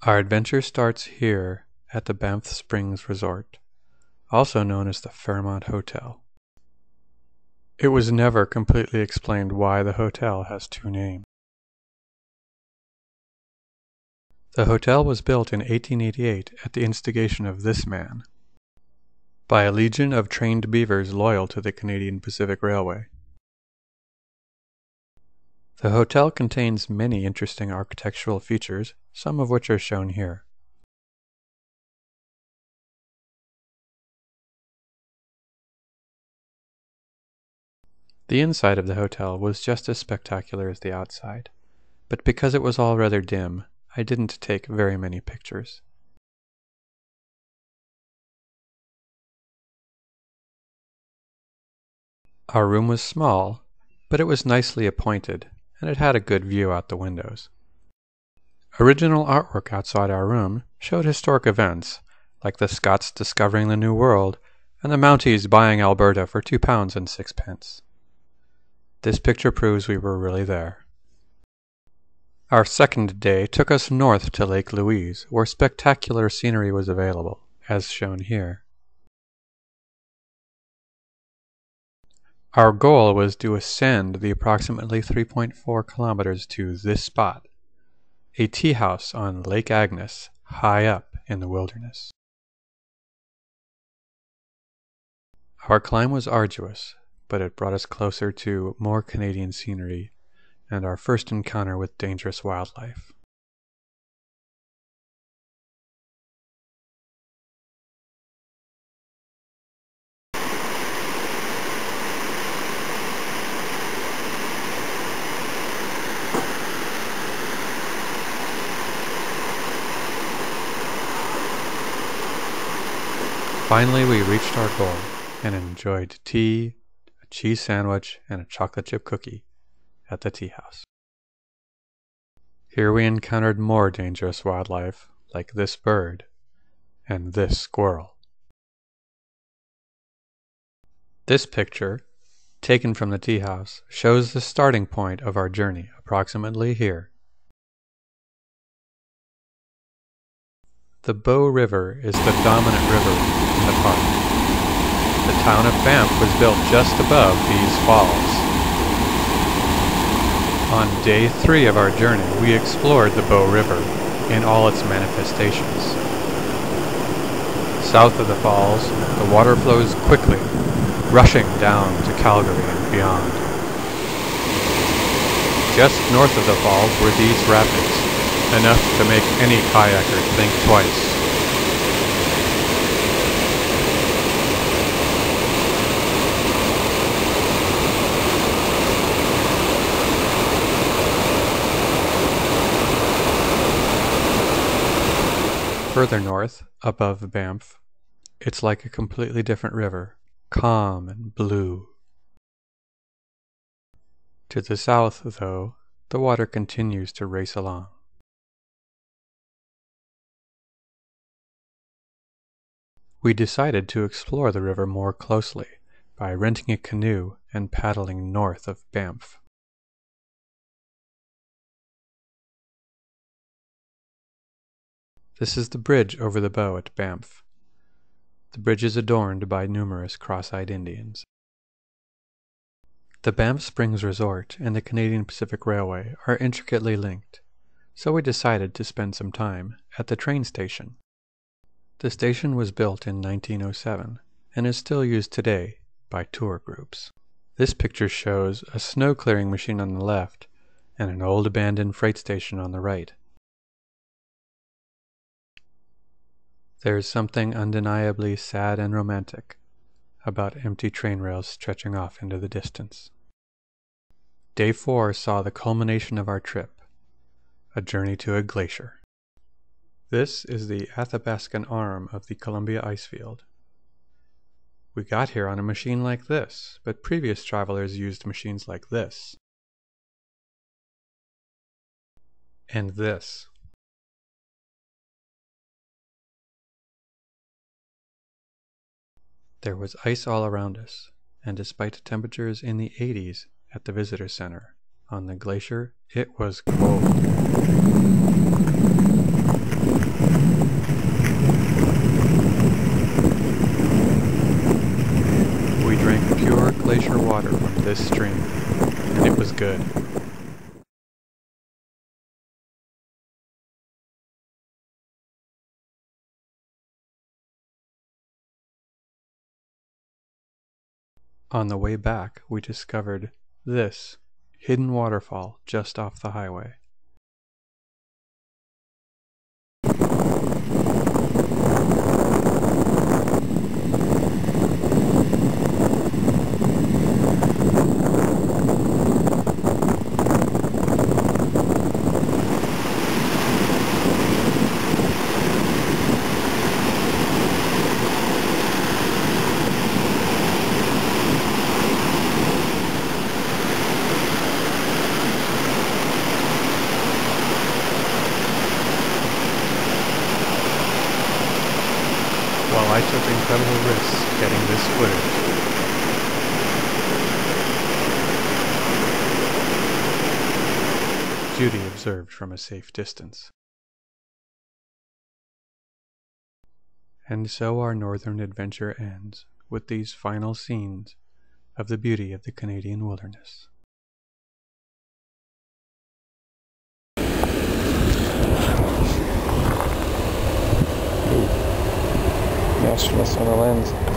Our adventure starts here at the Banff Springs Resort, also known as the Fairmont Hotel. It was never completely explained why the hotel has two names. The hotel was built in 1888 at the instigation of this man, by a legion of trained beavers loyal to the Canadian Pacific Railway. The hotel contains many interesting architectural features, some of which are shown here. The inside of the hotel was just as spectacular as the outside, but because it was all rather dim, I didn't take very many pictures. Our room was small, but it was nicely appointed, and it had a good view out the windows. Original artwork outside our room showed historic events, like the Scots discovering the New World and the Mounties buying Alberta for £2 and 6p. This picture proves we were really there. Our second day took us north to Lake Louise, where spectacular scenery was available, as shown here. Our goal was to ascend the approximately 3.4 kilometers to this spot, a tea house on Lake Agnes, high up in the wilderness. Our climb was arduous, but it brought us closer to more Canadian scenery and our first encounter with dangerous wildlife. Finally, we reached our goal and enjoyed tea, a cheese sandwich, and a chocolate chip cookie at the tea house. Here we encountered more dangerous wildlife, like this bird and this squirrel. This picture, taken from the tea house, shows the starting point of our journey, approximately here. The Bow River is the dominant river in the park. The town of Banff was built just above these falls. On day 3 of our journey, we explored the Bow River in all its manifestations. South of the falls, the water flows quickly, rushing down to Calgary and beyond. Just north of the falls were these rapids, enough to make any kayaker think twice. Further north, above Banff, it's like a completely different river, calm and blue. To the south, though, the water continues to race along. We decided to explore the river more closely by renting a canoe and paddling north of Banff. This is the bridge over the Bow at Banff. The bridge is adorned by numerous cross-eyed Indians. The Banff Springs Resort and the Canadian Pacific Railway are intricately linked, so we decided to spend some time at the train station. The station was built in 1907 and is still used today by tour groups. This picture shows a snow clearing machine on the left and an old abandoned freight station on the right. There is something undeniably sad and romantic about empty train rails stretching off into the distance. Day 4 saw the culmination of our trip, a journey to a glacier. This is the Athabascan arm of the Columbia Icefield. We got here on a machine like this, but previous travelers used machines like this. And this. There was ice all around us, and despite temperatures in the 80s at the visitor center, on the glacier, it was cold. was good. On the way back, we discovered this hidden waterfall just off the highway. While I took incredible risks getting this footage, Judy observed from a safe distance. And so our northern adventure ends with these final scenes of the beauty of the Canadian wilderness. Nastiness on the lens.